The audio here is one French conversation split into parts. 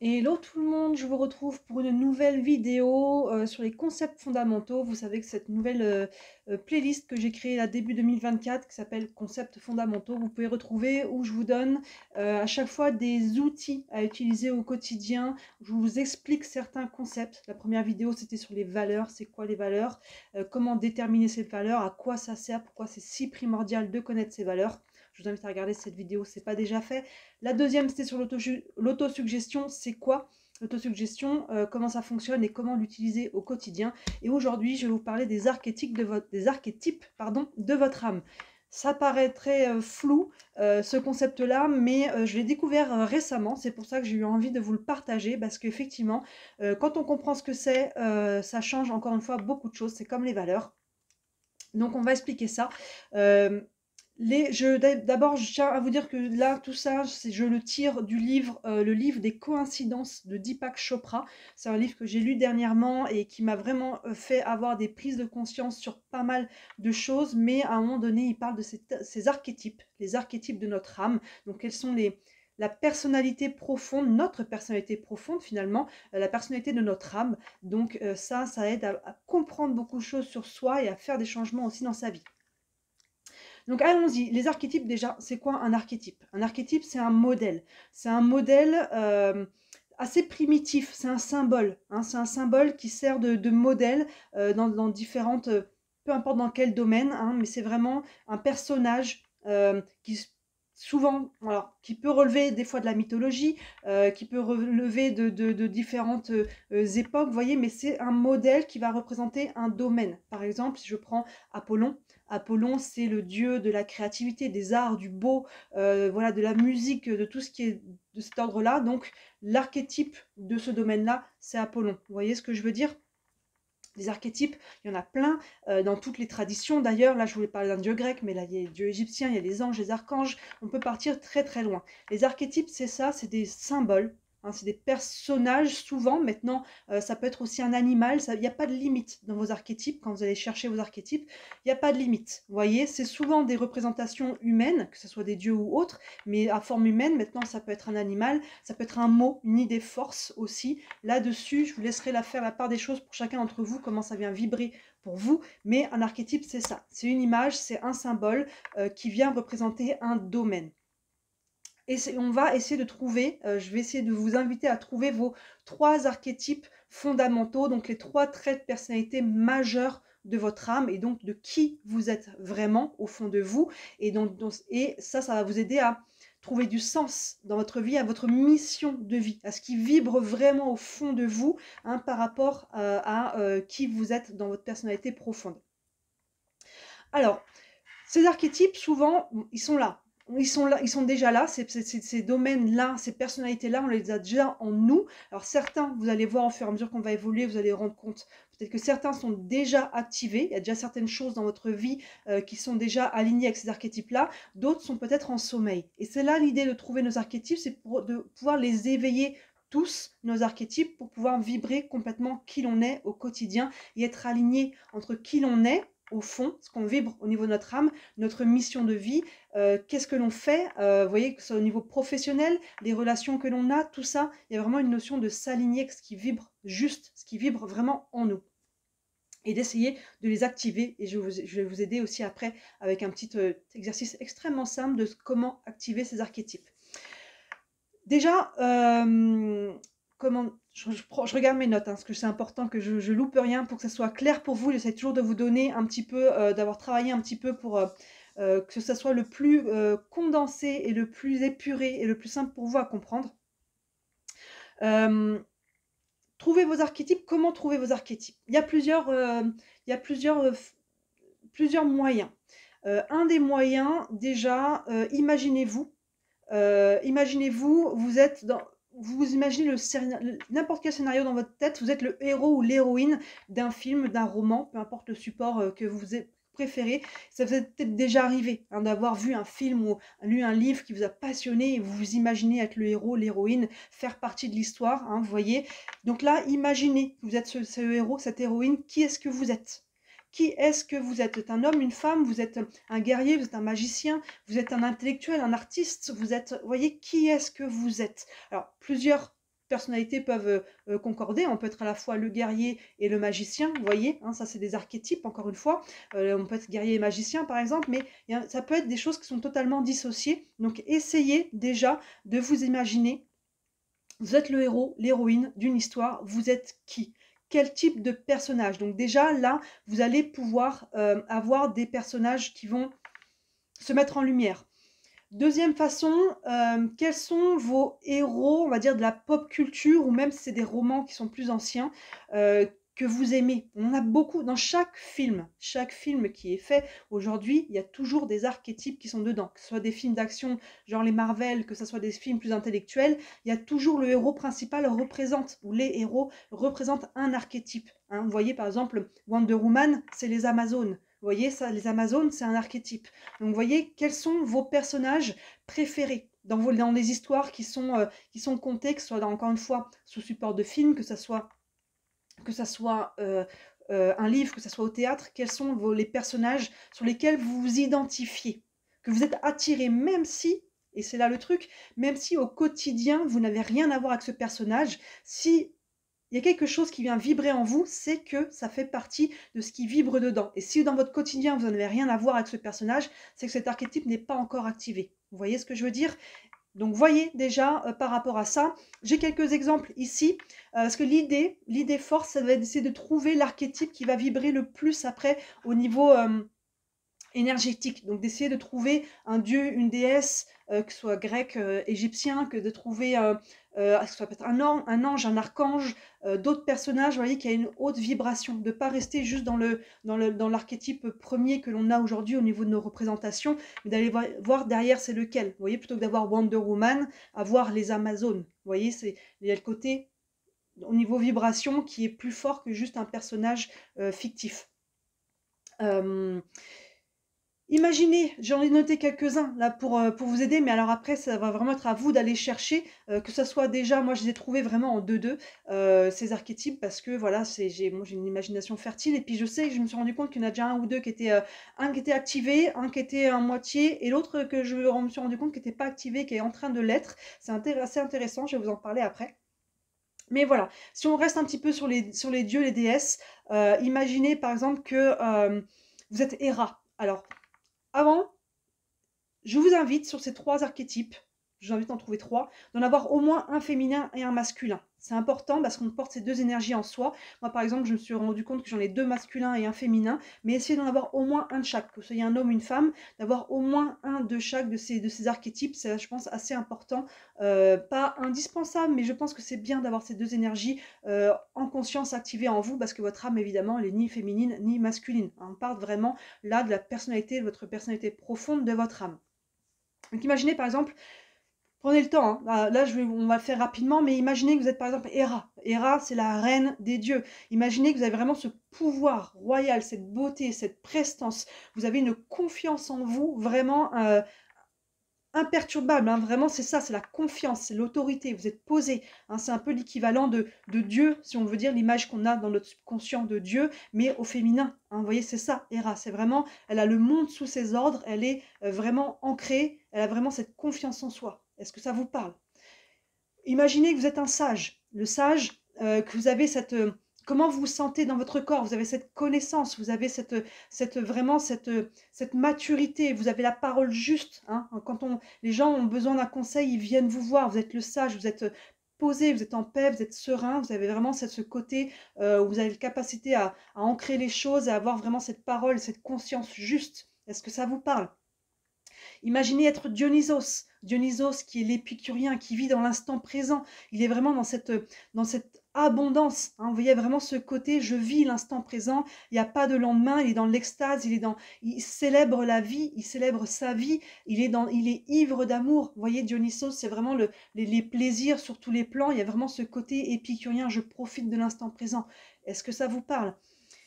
Hello tout le monde, je vous retrouve pour une nouvelle vidéo sur les concepts fondamentaux. Vous savez que cette nouvelle playlist que j'ai créée à début 2024 qui s'appelle Concepts fondamentaux, vous pouvez retrouver où je vous donne à chaque fois des outils à utiliser au quotidien. Je vous explique certains concepts. La première vidéo c'était sur les valeurs, c'est quoi les valeurs, comment déterminer ces valeurs, à quoi ça sert, pourquoi c'est si primordial de connaître ces valeurs. Je vous invite à regarder cette vidéo si ce n'est pas déjà fait. La deuxième, c'était sur l'autosuggestion. C'est quoi l'autosuggestion, comment ça fonctionne et comment l'utiliser au quotidien. Et aujourd'hui, je vais vous parler des archétypes de votre âme. Ça paraît très flou, ce concept-là, mais je l'ai découvert récemment. C'est pour ça que j'ai eu envie de vous le partager, parce qu'effectivement, quand on comprend ce que c'est, ça change encore une fois beaucoup de choses. C'est comme les valeurs. Donc on va expliquer ça. Euh, D'abord, je tiens à vous dire que là, tout ça, je le tire du livre, le livre des coïncidences de Deepak Chopra. C'est un livre que j'ai lu dernièrement et qui m'a vraiment fait avoir des prises de conscience sur pas mal de choses. Mais à un moment donné, il parle de ces archétypes, les archétypes de notre âme. Donc, quels sont la personnalité profonde, notre personnalité profonde finalement, la personnalité de notre âme. Donc ça aide à comprendre beaucoup de choses sur soi et à faire des changements aussi dans sa vie. Donc allons-y, les archétypes déjà, c'est quoi un archétype? Un archétype, c'est un modèle. C'est un modèle assez primitif, c'est un symbole. Hein, c'est un symbole qui sert de modèle dans différentes, peu importe dans quel domaine, hein, mais c'est vraiment un personnage qui souvent, alors, qui peut relever des fois de la mythologie, qui peut relever de différentes époques, vous voyez, mais c'est un modèle qui va représenter un domaine. Par exemple, si je prends Apollon, Apollon, c'est le dieu de la créativité, des arts, du beau, voilà, de la musique, de tout ce qui est de cet ordre-là. Donc, l'archétype de ce domaine-là, c'est Apollon. Vous voyez ce que je veux dire? Les archétypes, il y en a plein dans toutes les traditions. D'ailleurs, là, je voulais parler d'un dieu grec, mais là, il y a les dieux égyptiens, il y a les anges, les archanges. On peut partir très très loin. Les archétypes, c'est ça, c'est des symboles. Hein, c'est des personnages souvent. Maintenant, ça peut être aussi un animal. Il n'y a pas de limite dans vos archétypes. Quand vous allez chercher vos archétypes, il n'y a pas de limite. Vous voyez, c'est souvent des représentations humaines, que ce soit des dieux ou autres, mais à forme humaine. Maintenant, ça peut être un animal, ça peut être un mot, une idée force aussi. Là-dessus, je vous laisserai faire la part des choses pour chacun d'entre vous, comment ça vient vibrer pour vous. Mais un archétype, c'est ça. C'est une image, c'est un symbole qui vient représenter un domaine. Et on va essayer de trouver, je vais essayer de vous inviter à trouver vos 3 archétypes fondamentaux, donc les 3 traits de personnalité majeurs de votre âme et donc de qui vous êtes vraiment au fond de vous. Et ça va vous aider à trouver du sens dans votre vie, à votre mission de vie, à ce qui vibre vraiment au fond de vous, hein, par rapport à qui vous êtes dans votre personnalité profonde. Alors, ces archétypes, souvent, ils sont là. Ils sont là, ils sont déjà là, ces domaines-là, ces personnalités-là, on les a déjà en nous. Alors certains, vous allez voir au fur et à mesure qu'on va évoluer, vous allez rendre compte, peut-être que certains sont déjà activés, il y a déjà certaines choses dans votre vie qui sont déjà alignées avec ces archétypes-là, d'autres sont peut-être en sommeil. Et c'est là l'idée de trouver nos archétypes, c'est de pouvoir les éveiller tous, nos archétypes, pour pouvoir vibrer complètement qui l'on est au quotidien et être aligné entre qui l'on est, au fond, ce qu'on vibre au niveau de notre âme, notre mission de vie, qu'est-ce que l'on fait, vous voyez, que ce soit au niveau professionnel, les relations que l'on a, tout ça, il y a vraiment une notion de s'aligner avec ce qui vibre juste, ce qui vibre vraiment en nous. Et d'essayer de les activer. Et je vais vous aider aussi après avec un petit exercice extrêmement simple de comment activer ces archétypes. Déjà, je regarde mes notes, hein, parce que c'est important que je loupe rien pour que ça soit clair pour vous. J'essaie toujours de vous donner un petit peu, d'avoir travaillé un petit peu pour que ça soit le plus condensé et le plus épuré et le plus simple pour vous à comprendre. Trouvez vos archétypes. Comment trouver vos archétypes? Il y a plusieurs moyens. Un des moyens, déjà, imaginez-vous, vous imaginez n'importe quel scénario dans votre tête, vous êtes le héros ou l'héroïne d'un film, d'un roman, peu importe le support que vous préférez. Ça vous est peut-être déjà arrivé hein, d'avoir vu un film ou lu un livre qui vous a passionné et vous vous imaginez être le héros, l'héroïne, faire partie de l'histoire, hein, vous voyez. Donc là, imaginez que vous êtes ce héros, cette héroïne, qui est-ce que vous êtes? Qui est-ce que vous êtes? Vous êtes un homme, une femme, vous êtes un guerrier, vous êtes un magicien, vous êtes un intellectuel, un artiste, vous voyez, qui est-ce que vous êtes? Alors, plusieurs personnalités peuvent concorder. On peut être à la fois le guerrier et le magicien, vous voyez, hein, ça c'est des archétypes, encore une fois. On peut être guerrier et magicien, par exemple, mais ça peut être des choses qui sont totalement dissociées. Donc, essayez déjà de vous imaginer, vous êtes le héros, l'héroïne d'une histoire, vous êtes qui? Quel type de personnage? Donc déjà, là, vous allez pouvoir avoir des personnages qui vont se mettre en lumière. Deuxième façon, quels sont vos héros, on va dire, de la pop culture, ou même si c'est des romans qui sont plus anciens, que vous aimez? On en a beaucoup dans chaque film qui est fait aujourd'hui, il y a toujours des archétypes qui sont dedans. Que ce soit des films d'action, genre les Marvel, que ce soit des films plus intellectuels, il y a toujours le héros principal représente, ou les héros représentent un archétype, hein. Vous voyez, par exemple, Wonder Woman, c'est les Amazones. Vous voyez, ça, les Amazones, c'est un archétype. Donc, vous voyez, quels sont vos personnages préférés dans les histoires qui sont contées, que ce soit, encore une fois, sous support de film, que ce soit un livre, que ce soit au théâtre, quels sont les personnages sur lesquels vous vous identifiez, que vous êtes attiré, même si, et c'est là le truc, même si au quotidien, vous n'avez rien à voir avec ce personnage, si il y a quelque chose qui vient vibrer en vous, c'est que ça fait partie de ce qui vibre dedans. Et si dans votre quotidien, vous n'avez rien à voir avec ce personnage, c'est que cet archétype n'est pas encore activé. Vous voyez ce que je veux dire? Donc, voyez déjà par rapport à ça. J'ai quelques exemples ici, parce que l'idée force, ça va être d'essayer de trouver l'archétype qui va vibrer le plus après au niveau énergétique. Donc, d'essayer de trouver un dieu, une déesse, que ce soit grec, égyptien, que de trouver que ce soit peut-être un ange, un archange, d'autres personnages, vous voyez, qui a une haute vibration, de ne pas rester juste dans l'archétype premier que l'on a aujourd'hui au niveau de nos représentations, mais d'aller voir derrière c'est lequel. Vous voyez, plutôt que d'avoir Wonder Woman, avoir les Amazones. Vous voyez, il y a le côté au niveau vibration qui est plus fort que juste un personnage fictif. Imaginez, j'en ai noté quelques-uns là pour vous aider, mais alors après, ça va vraiment être à vous d'aller chercher, que ça soit déjà, moi je les ai trouvés vraiment en 2-2, ces archétypes, parce que voilà, moi j'ai une imagination fertile, et puis je sais que je me suis rendu compte qu'il y en a déjà un ou deux qui étaient, un qui était activé, un qui était à moitié, et l'autre que je me suis rendu compte qui n'était pas activé, qui est en train de l'être. C'est assez intéressant, je vais vous en parler après. Mais voilà, si on reste un petit peu sur les dieux, les déesses, imaginez par exemple que vous êtes Héra. Alors, avant, je vous invite sur ces 3 archétypes, je vous invite à en trouver 3, d'en avoir au moins un féminin et un masculin. C'est important parce qu'on porte ces 2 énergies en soi. Moi, par exemple, je me suis rendu compte que j'en ai 2 masculins et un féminin, mais essayez d'en avoir au moins un de chaque, que ce soit un homme ou une femme, d'avoir au moins un de chaque de ces archétypes. C'est, je pense, assez important. Pas indispensable, mais je pense que c'est bien d'avoir ces 2 énergies en conscience activées en vous, parce que votre âme, évidemment, elle n'est ni féminine ni masculine. On parle vraiment là de la personnalité, de votre personnalité profonde de votre âme. Donc imaginez par exemple, prenez le temps, hein. Là on va le faire rapidement, mais imaginez que vous êtes par exemple Héra. Héra, c'est la reine des dieux. Imaginez que vous avez vraiment ce pouvoir royal, cette beauté, cette prestance. Vous avez une confiance en vous vraiment imperturbable, hein. Vraiment c'est ça, c'est la confiance, c'est l'autorité, vous êtes posé, hein. C'est un peu l'équivalent de Dieu, si on veut dire l'image qu'on a dans notre subconscient de Dieu, mais au féminin, hein. Vous voyez, c'est ça, Héra, c'est vraiment, elle a le monde sous ses ordres, elle est vraiment ancrée, elle a vraiment cette confiance en soi. Est-ce que ça vous parle? Imaginez que vous êtes un sage, le sage, que vous avez cette... comment vous vous sentez dans votre corps? Vous avez cette connaissance, vous avez vraiment cette maturité, vous avez la parole juste, hein. Quand les gens ont besoin d'un conseil, ils viennent vous voir, vous êtes le sage, vous êtes posé, vous êtes en paix, vous êtes serein, vous avez vraiment ce côté où vous avez la capacité à ancrer les choses, à avoir vraiment cette parole, cette conscience juste. Est-ce que ça vous parle? Imaginez être Dionysos. Dionysos qui est l'épicurien, qui vit dans l'instant présent. Il est vraiment dans cette abondance, hein. Vous voyez vraiment ce côté, je vis l'instant présent, il n'y a pas de lendemain, il est dans l'extase, il célèbre la vie, il célèbre sa vie, il est ivre d'amour. Vous voyez, Dionysos, c'est vraiment les plaisirs sur tous les plans. Il y a vraiment ce côté épicurien, je profite de l'instant présent. Est-ce que ça vous parle?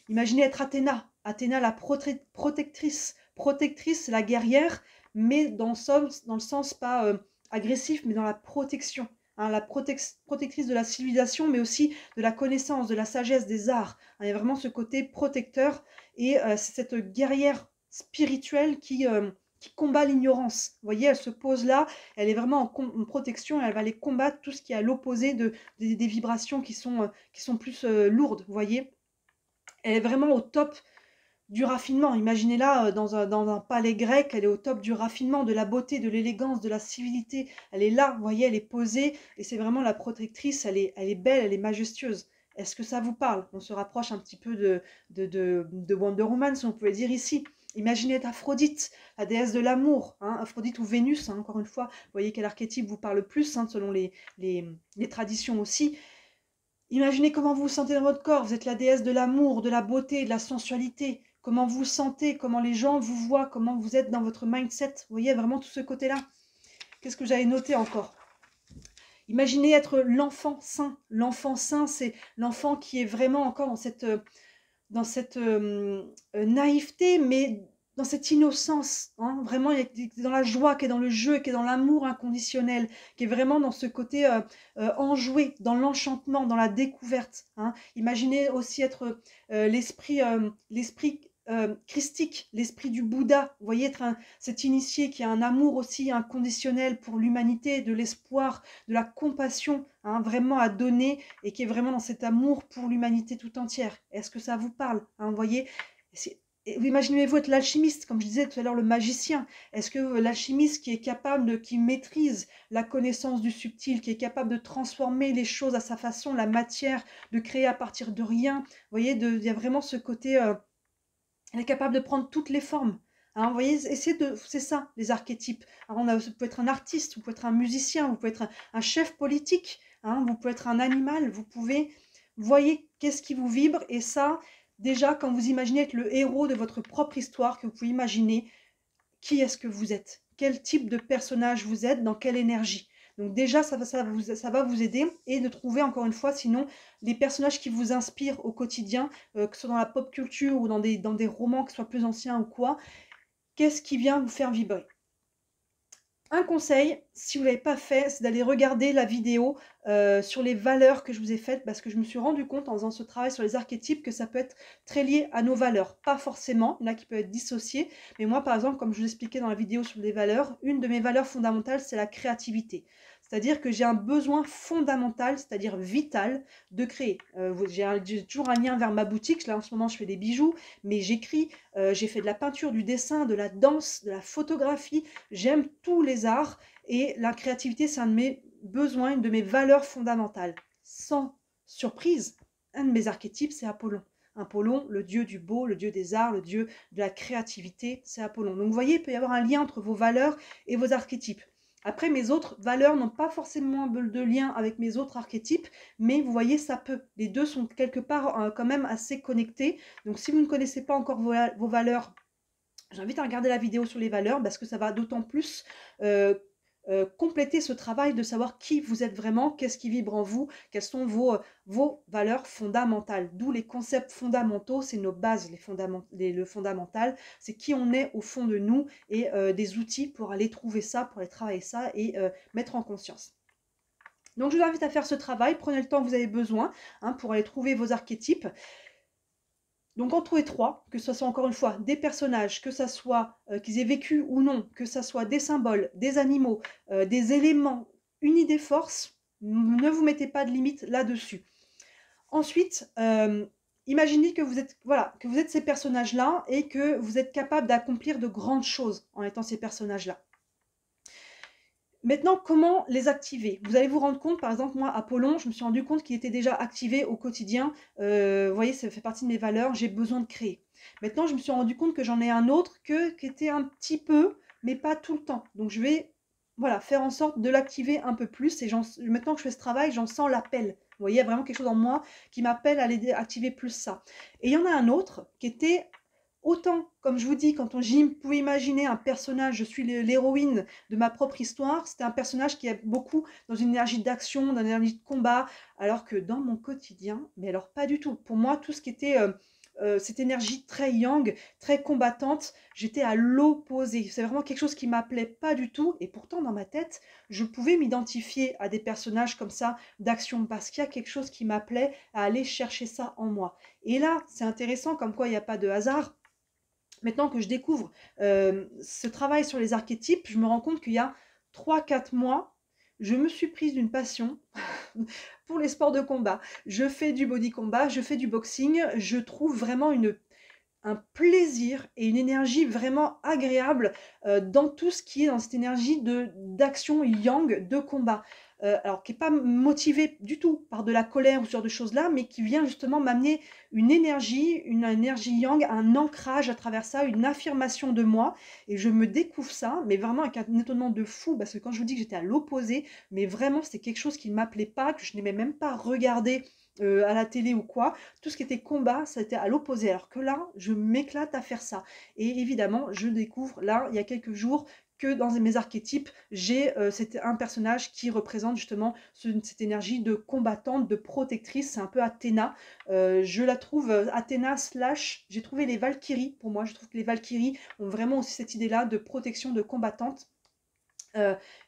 Imaginez être Athéna. Athéna, la protectrice. Protectrice, la guerrière, mais dans le sens pas agressif, mais dans la protection. Hein, la protectrice de la civilisation, mais aussi de la connaissance, de la sagesse, des arts. Hein, il y a vraiment ce côté protecteur, et c'est cette guerrière spirituelle qui qui combat l'ignorance. Vous voyez, elle se pose là, elle est vraiment en protection, et elle va aller combattre tout ce qui est à l'opposé des vibrations qui sont plus lourdes, vous voyez. Elle est vraiment au top du raffinement. Imaginez-la dans un palais grec, elle est au top du raffinement, de la beauté, de l'élégance, de la civilité. Elle est là, vous voyez, elle est posée, et c'est vraiment la protectrice, elle est belle, elle est majestueuse. Est-ce que ça vous parle? On se rapproche un petit peu de Wonder Woman, si on pouvait dire ici. Imaginez Aphrodite, la déesse de l'amour, hein, Aphrodite ou Vénus, hein, encore une fois, vous voyez quel archétype vous parle le plus, hein, selon les traditions aussi. Imaginez comment vous vous sentez dans votre corps. Vous êtes la déesse de l'amour, de la beauté, de la sensualité. Comment vous vous sentez, comment les gens vous voient, comment vous êtes dans votre mindset. Vous voyez vraiment tout ce côté-là. Qu'est-ce que j'avais noté encore? Imaginez être l'enfant saint. L'enfant saint, c'est l'enfant qui est vraiment encore dans cette naïveté, mais dans cette innocence, hein, vraiment, qui est dans la joie, qui est dans le jeu, qui est dans l'amour inconditionnel, qui est vraiment dans ce côté enjoué, dans l'enchantement, dans la découverte. Hein. Imaginez aussi être l'esprit christique, l'esprit du Bouddha. Vous voyez, être cet initié qui a un amour aussi inconditionnel pour l'humanité, de l'espoir, de la compassion, hein, vraiment à donner, et qui est vraiment dans cet amour pour l'humanité tout entière. Est-ce que ça vous parle, hein, vous voyez? Imaginez-vous être l'alchimiste, comme je disais tout à l'heure, le magicien. Est-ce que l'alchimiste qui est capable, qui maîtrise la connaissance du subtil, qui est capable de transformer les choses à sa façon, la matière, de créer à partir de rien, vous voyez, il y a vraiment ce côté, elle est capable de prendre toutes les formes. Hein, vous voyez, c'est ça, les archétypes. Alors vous pouvez être un artiste, vous pouvez être un musicien, vous pouvez être un chef politique, hein, vous pouvez être un animal, vous pouvez, voyez qu'est-ce qui vous vibre, et ça, déjà, quand vous imaginez être le héros de votre propre histoire, que vous pouvez imaginer qui est-ce que vous êtes, quel type de personnage vous êtes, dans quelle énergie. Donc déjà, ça va vous aider, et de trouver, encore une fois, sinon, les personnages qui vous inspirent au quotidien, que ce soit dans la pop culture ou dans des romans, que ce soit plus anciens ou quoi, qu'est-ce qui vient vous faire vibrer. Un conseil, si vous ne l'avez pas fait, c'est d'aller regarder la vidéo sur les valeurs que je vous ai faites, parce que je me suis rendu compte en faisant ce travail sur les archétypes que ça peut être très lié à nos valeurs. Pas forcément, il y en a qui peuvent être dissociés, mais moi par exemple, comme je vous l'expliquais dans la vidéo sur les valeurs, une de mes valeurs fondamentales, c'est la créativité. C'est-à-dire que j'ai un besoin fondamental, c'est-à-dire vital, de créer. J'ai toujours un lien vers ma boutique. Là en ce moment je fais des bijoux, mais j'écris, j'ai fait de la peinture, du dessin, de la danse, de la photographie. J'aime tous les arts, et la créativité, c'est un de mes besoins, une de mes valeurs fondamentales. Sans surprise, un de mes archétypes, c'est Apollon. Apollon, le dieu du beau, le dieu des arts, le dieu de la créativité, c'est Apollon. Donc vous voyez, il peut y avoir un lien entre vos valeurs et vos archétypes. Après, mes autres valeurs n'ont pas forcément de lien avec mes autres archétypes, mais vous voyez, ça peut. Les deux sont quelque part quand même assez connectés. Donc si vous ne connaissez pas encore vos valeurs, j'invite à regarder la vidéo sur les valeurs, parce que ça va d'autant plus compléter ce travail de savoir qui vous êtes vraiment, qu'est-ce qui vibre en vous, quelles sont vos valeurs fondamentales. D'où les concepts fondamentaux, c'est nos bases, le fondamental, c'est qui on est au fond de nous, et des outils pour aller trouver ça, pour aller travailler ça, et mettre en conscience. Donc je vous invite à faire ce travail, prenez le temps que vous avez besoin, hein, pour aller trouver vos archétypes. Donc en trouver 3, que ce soit encore une fois des personnages, que ce soit qu'ils aient vécu ou non, que ce soit des symboles, des animaux, des éléments, une idée force, ne vous mettez pas de limite là-dessus. Ensuite, imaginez que vous êtes, voilà, que vous êtes ces personnages-là, et que vous êtes capable d'accomplir de grandes choses en étant ces personnages-là. Maintenant, comment les activer? Vous allez vous rendre compte, par exemple, moi, Apollon, je me suis rendu compte qu'il était déjà activé au quotidien. Vous voyez, ça fait partie de mes valeurs, j'ai besoin de créer. Maintenant, je me suis rendu compte que j'en ai un autre qui était un petit peu, mais pas tout le temps. Donc, je vais, voilà, faire en sorte de l'activer un peu plus. Et maintenant que je fais ce travail, j'en sens l'appel. Vous voyez, il y a vraiment quelque chose en moi qui m'appelle à aller activer plus ça. Et il y en a un autre qui était autant, comme je vous dis, quand pouvait imaginer un personnage, je suis l'héroïne de ma propre histoire, c'était un personnage qui est beaucoup dans une énergie d'action, dans une énergie de combat, alors que dans mon quotidien, mais alors pas du tout. Pour moi, tout ce qui était cette énergie très yang, très combattante, j'étais à l'opposé. C'est vraiment quelque chose qui m'appelait pas du tout, et pourtant dans ma tête, je pouvais m'identifier à des personnages comme ça d'action, parce qu'il y a quelque chose qui m'appelait à aller chercher ça en moi. Et là, c'est intéressant, comme quoi il n'y a pas de hasard. Maintenant que je découvre ce travail sur les archétypes, je me rends compte qu'il y a 3 4 mois, je me suis prise d'une passion pour les sports de combat. Je fais du body combat, je fais du boxing, je trouve vraiment un plaisir et une énergie vraiment agréable dans tout ce qui est dans cette énergie d'action yang, de combat. Alors qui n'est pas motivée du tout par de la colère ou ce genre de choses-là, mais qui vient justement m'amener une énergie yang, un ancrage à travers ça, une affirmation de moi. Et je me découvre ça, mais vraiment avec un étonnement de fou, parce que quand je vous dis que j'étais à l'opposé, mais vraiment c'était quelque chose qui ne m'appelait pas, que je n'aimais même pas regarder à la télé ou quoi. Tout ce qui était combat, ça était à l'opposé. Alors que là, je m'éclate à faire ça. Et évidemment, je découvre là, il y a quelques jours, que dans mes archétypes, j'ai c'était un personnage qui représente justement cette énergie de combattante, de protectrice. C'est un peu Athéna. Je la trouve Athéna slash. J'ai trouvé les Valkyries. Pour moi, je trouve que les Valkyries ont vraiment aussi cette idée-là de protection, de combattante.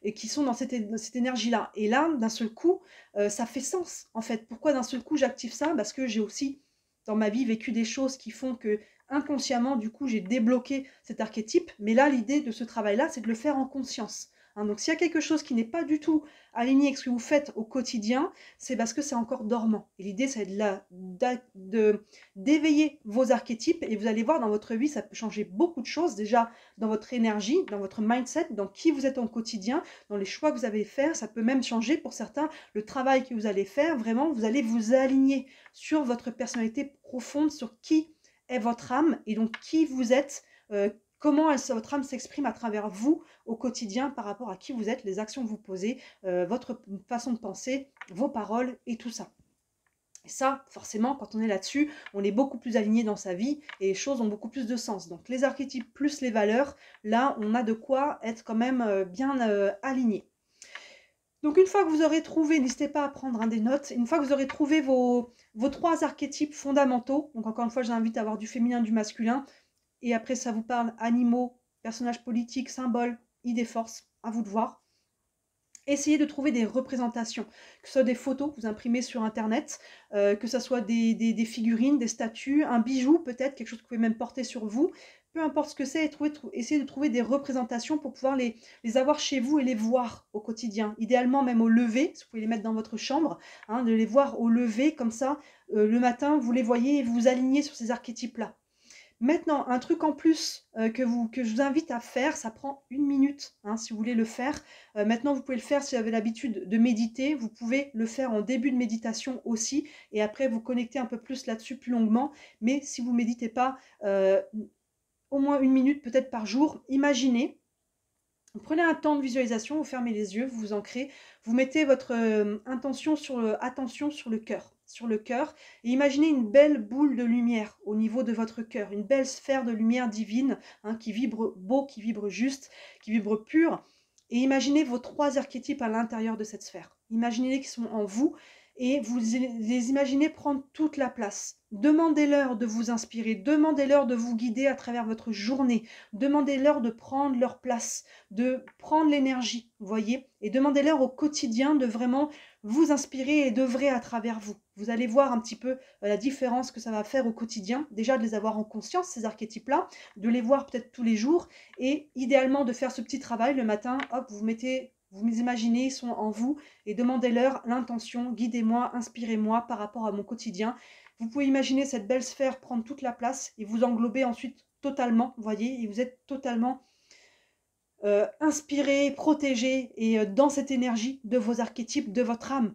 Et qui sont dans cette énergie-là. Et là, d'un seul coup, ça fait sens, en fait. Pourquoi d'un seul coup j'active ça? Parce que j'ai aussi, dans ma vie, vécu des choses qui font que, inconsciemment, du coup, j'ai débloqué cet archétype. Mais là, l'idée de ce travail-là, c'est de le faire en conscience. Hein, donc, s'il y a quelque chose qui n'est pas du tout aligné avec ce que vous faites au quotidien, c'est parce que c'est encore dormant. Et l'idée, c'est d'éveiller vos archétypes. Et vous allez voir, dans votre vie, ça peut changer beaucoup de choses. Déjà, dans votre énergie, dans votre mindset, dans qui vous êtes en quotidien, dans les choix que vous allez faire. Ça peut même changer pour certains le travail que vous allez faire. Vraiment, vous allez vous aligner sur votre personnalité profonde, sur qui est votre âme et donc qui vous êtes, comment votre âme s'exprime à travers vous au quotidien par rapport à qui vous êtes, les actions que vous posez, votre façon de penser, vos paroles et tout ça. Et ça, forcément, quand on est là-dessus, on est beaucoup plus aligné dans sa vie et les choses ont beaucoup plus de sens. Donc les archétypes plus les valeurs, là, on a de quoi être quand même bien aligné. Donc une fois que vous aurez trouvé, n'hésitez pas à prendre des notes, une fois que vous aurez trouvé vos 3 archétypes fondamentaux, donc encore une fois, j'invite à avoir du féminin, du masculin, et après ça vous parle animaux, personnages politiques, symboles, idées forces, à vous de voir. Essayez de trouver des représentations, que ce soit des photos que vous imprimez sur internet, que ce soit des figurines, des statues, un bijou peut-être, quelque chose que vous pouvez même porter sur vous, peu importe ce que c'est, essayez de trouver des représentations pour pouvoir les avoir chez vous et les voir au quotidien. Idéalement même au lever, si vous pouvez les mettre dans votre chambre, hein, de les voir au lever, comme ça, le matin, vous les voyez et vous vous alignez sur ces archétypes-là. Maintenant, un truc en plus que je vous invite à faire, ça prend 1 minute hein, si vous voulez le faire. Maintenant, vous pouvez le faire si vous avez l'habitude de méditer. Vous pouvez le faire en début de méditation aussi. Et après, vous connecter un peu plus là-dessus plus longuement. Mais si vous ne méditez pas, au moins 1 minute peut-être par jour, imaginez. Vous prenez un temps de visualisation, vous fermez les yeux, vous vous ancrez, vous mettez votre attention sur le cœur. Sur le cœur, et imaginez une belle boule de lumière au niveau de votre cœur, une belle sphère de lumière divine hein, qui vibre beau, qui vibre juste, qui vibre pur. Et imaginez vos 3 archétypes à l'intérieur de cette sphère. Imaginez-les qui sont en vous et vous les imaginez prendre toute la place. Demandez-leur de vous inspirer, demandez-leur de vous guider à travers votre journée, demandez-leur de prendre leur place, de prendre l'énergie, vous voyez, et demandez-leur au quotidien de vraiment vous inspirer et d'œuvrer à travers vous. Vous allez voir un petit peu la différence que ça va faire au quotidien, déjà de les avoir en conscience, ces archétypes-là, de les voir peut-être tous les jours, et idéalement de faire ce petit travail le matin, hop, vous imaginez, ils sont en vous, et demandez-leur l'intention, guidez-moi, inspirez-moi par rapport à mon quotidien. Vous pouvez imaginer cette belle sphère prendre toute la place et vous englober ensuite totalement, vous voyez, et vous êtes totalement inspiré, protégé et dans cette énergie de vos archétypes, de votre âme.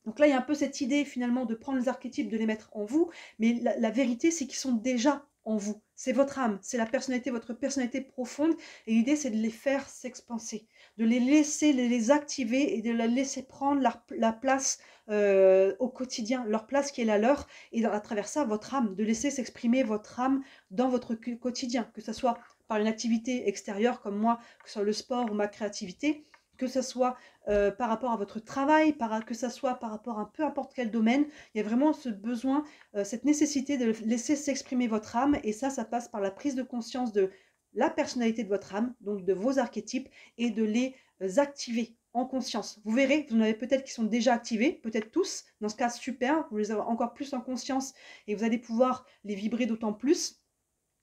Donc là, il y a un peu cette idée finalement de prendre les archétypes, de les mettre en vous, mais la vérité, c'est qu'ils sont déjà en vous. C'est votre âme, c'est la personnalité, votre personnalité profonde, et l'idée, c'est de les faire s'expanser, de les laisser, les activer et de la laisser prendre la place au quotidien, leur place qui est la leur, et à travers ça, votre âme, de laisser s'exprimer votre âme dans votre quotidien, que ce soit par une activité extérieure comme moi, que ce soit le sport ou ma créativité, que ce soit par rapport à votre travail, que ce soit par rapport à peu importe quel domaine, il y a vraiment ce besoin, cette nécessité de laisser s'exprimer votre âme, et ça passe par la prise de conscience de la personnalité de votre âme, donc de vos archétypes, et de les activer en conscience. Vous verrez, vous en avez peut-être qui sont déjà activés, peut-être tous, dans ce cas super, vous les avez encore plus en conscience, et vous allez pouvoir les vibrer d'autant plus.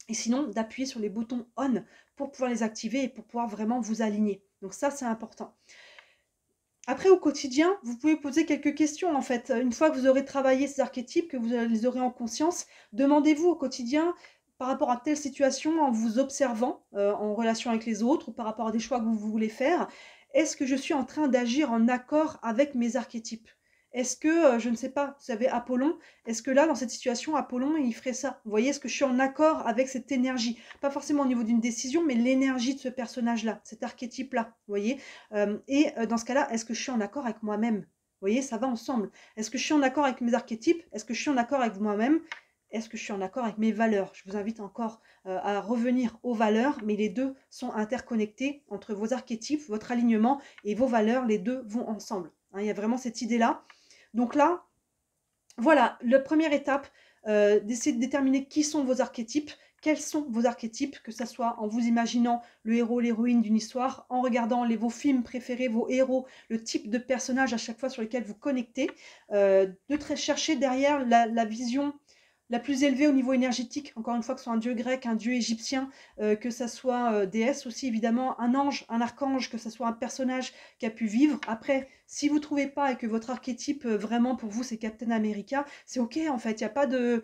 Et sinon, d'appuyer sur les boutons on pour pouvoir les activer et pour pouvoir vraiment vous aligner. Donc ça, c'est important. Après, au quotidien, vous pouvez poser quelques questions en fait. Une fois que vous aurez travaillé ces archétypes, que vous les aurez en conscience, demandez-vous au quotidien par rapport à telle situation, en vous observant en relation avec les autres, ou par rapport à des choix que vous voulez faire, est-ce que je suis en train d'agir en accord avec mes archétypes? Est-ce que, je ne sais pas, vous savez, Apollon, est-ce que là, dans cette situation, Apollon, il ferait ça? Vous voyez, est-ce que je suis en accord avec cette énergie? Pas forcément au niveau d'une décision, mais l'énergie de ce personnage-là, cet archétype-là, vous voyez? Dans ce cas-là, est-ce que je suis en accord avec moi-même? Vous voyez, ça va ensemble. Est-ce que je suis en accord avec mes archétypes? Est-ce que je suis en accord avec moi-même? Est-ce que je suis en accord avec mes valeurs? Je vous invite encore à revenir aux valeurs, mais les deux sont interconnectés entre vos archétypes, votre alignement et vos valeurs, les deux vont ensemble. Hein, il y a vraiment cette idée-là. Donc là, voilà, la première étape, d'essayer de déterminer qui sont vos archétypes, quels sont vos archétypes, que ce soit en vous imaginant le héros, l'héroïne d'une histoire, en regardant vos films préférés, vos héros, le type de personnage à chaque fois sur lequel vous connectez, de chercher derrière la vision la plus élevée au niveau énergétique, encore une fois, que ce soit un dieu grec, un dieu égyptien, que ça soit déesse aussi, évidemment, un ange, un archange, que ça soit un personnage qui a pu vivre. Après, si vous ne trouvez pas et que votre archétype, vraiment, pour vous, c'est Captain America, c'est OK, en fait, il n'y a pas de...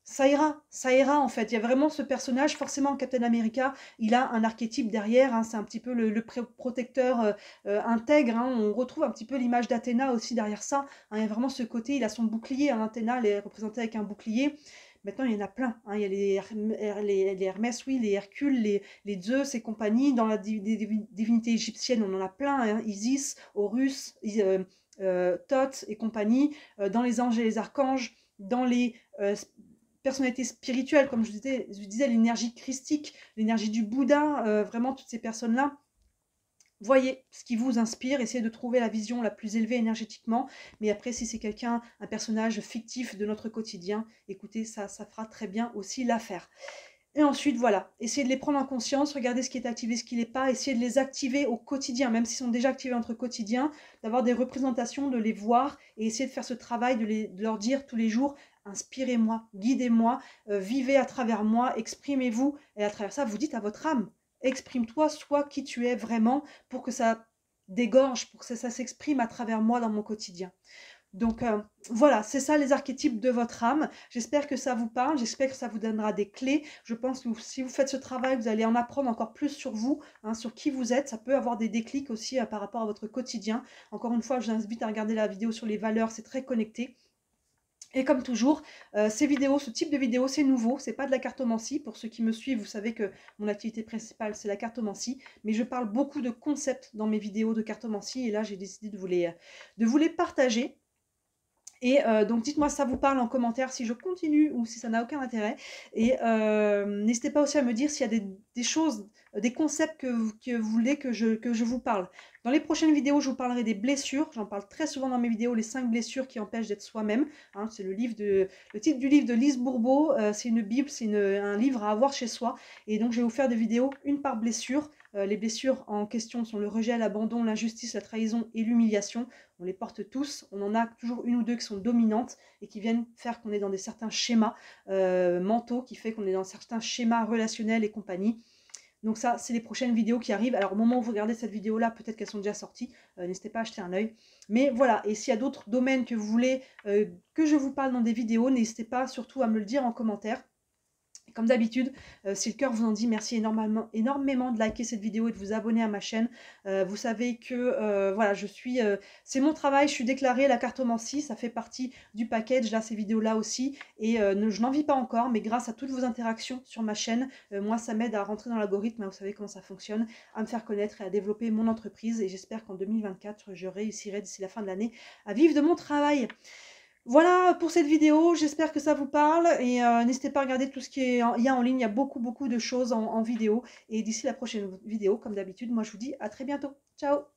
Ça ira en fait. Il y a vraiment ce personnage, forcément Captain America, il a un archétype derrière, hein, c'est un petit peu le protecteur intègre, hein. On retrouve un petit peu l'image d'Athéna aussi derrière ça, hein. Il y a vraiment ce côté, il a son bouclier, hein, Athéna, elle est représentée avec un bouclier. Maintenant, il y en a plein, hein. Il y a les Hermès, oui, les Hercule, les Zeus et compagnie. Dans la divinité égyptienne, on en a plein, hein. Isis, Horus, Thoth et compagnie. Dans les anges et les archanges, dans les personnalité spirituelle, comme je vous disais l'énergie christique, l'énergie du Bouddha, vraiment toutes ces personnes-là. Voyez ce qui vous inspire, essayez de trouver la vision la plus élevée énergétiquement, mais après si c'est quelqu'un, un personnage fictif de notre quotidien, écoutez, ça fera très bien aussi l'affaire. Et ensuite, voilà, essayez de les prendre en conscience, regardez ce qui est activé, ce qui n'est pas, essayez de les activer au quotidien, même s'ils sont déjà activés dans notre quotidien, d'avoir des représentations, de les voir et essayer de faire ce travail, de leur dire tous les jours, inspirez-moi, guidez-moi, vivez à travers moi, exprimez-vous, et à travers ça, vous dites à votre âme, exprime-toi, sois qui tu es vraiment, pour que ça dégorge, pour que ça s'exprime à travers moi dans mon quotidien. Donc voilà, c'est ça les archétypes de votre âme. J'espère que ça vous parle, j'espère que ça vous donnera des clés. Je pense que si vous faites ce travail, vous allez en apprendre encore plus sur vous, hein, sur qui vous êtes. Ça peut avoir des déclics aussi par rapport à votre quotidien. Encore une fois, je vous invite à regarder la vidéo sur les valeurs, c'est très connecté. Et comme toujours, ces vidéos, ce type de vidéo, c'est nouveau, c'est pas de la cartomancie. Pour ceux qui me suivent, vous savez que mon activité principale, c'est la cartomancie. Mais je parle beaucoup de concepts dans mes vidéos de cartomancie. Et là, j'ai décidé de vous les partager. Et donc dites-moi si ça vous parle en commentaire, si je continue ou si ça n'a aucun intérêt. Et n'hésitez pas aussi à me dire s'il y a des choses, des concepts que vous voulez que je vous parle. Dans les prochaines vidéos, je vous parlerai des blessures. J'en parle très souvent dans mes vidéos, les 5 blessures qui empêchent d'être soi-même. Hein, c'est le titre du livre de Lise Bourbeau. C'est une bible, c'est un livre à avoir chez soi. Et donc je vais vous faire des vidéos, une par blessure. Les blessures en question sont le rejet, l'abandon, l'injustice, la trahison et l'humiliation. On les porte tous, on en a toujours une ou deux qui sont dominantes et qui viennent faire qu'on est dans certains schémas mentaux, qui fait qu'on est dans certains schémas relationnels et compagnie. Donc ça, c'est les prochaines vidéos qui arrivent. Alors au moment où vous regardez cette vidéo-là, peut-être qu'elles sont déjà sorties. N'hésitez pas à jeter un œil. Mais voilà, et s'il y a d'autres domaines que vous voulez que je vous parle dans des vidéos, n'hésitez pas surtout à me le dire en commentaire. Comme d'habitude, si le cœur vous en dit, merci énormément de liker cette vidéo et de vous abonner à ma chaîne. Vous savez que voilà, c'est mon travail, je suis déclarée la cartomancie, ça fait partie du package, là, ces vidéos-là aussi. Et je n'en vis pas encore, mais grâce à toutes vos interactions sur ma chaîne, moi, ça m'aide à rentrer dans l'algorithme, hein, vous savez comment ça fonctionne, à me faire connaître et à développer mon entreprise. Et j'espère qu'en 2024, je réussirai d'ici la fin de l'année à vivre de mon travail. Voilà pour cette vidéo, j'espère que ça vous parle et n'hésitez pas à regarder tout ce qu'il y a en ligne, il y a beaucoup de choses en vidéo. Et d'ici la prochaine vidéo, comme d'habitude, moi je vous dis à très bientôt. Ciao!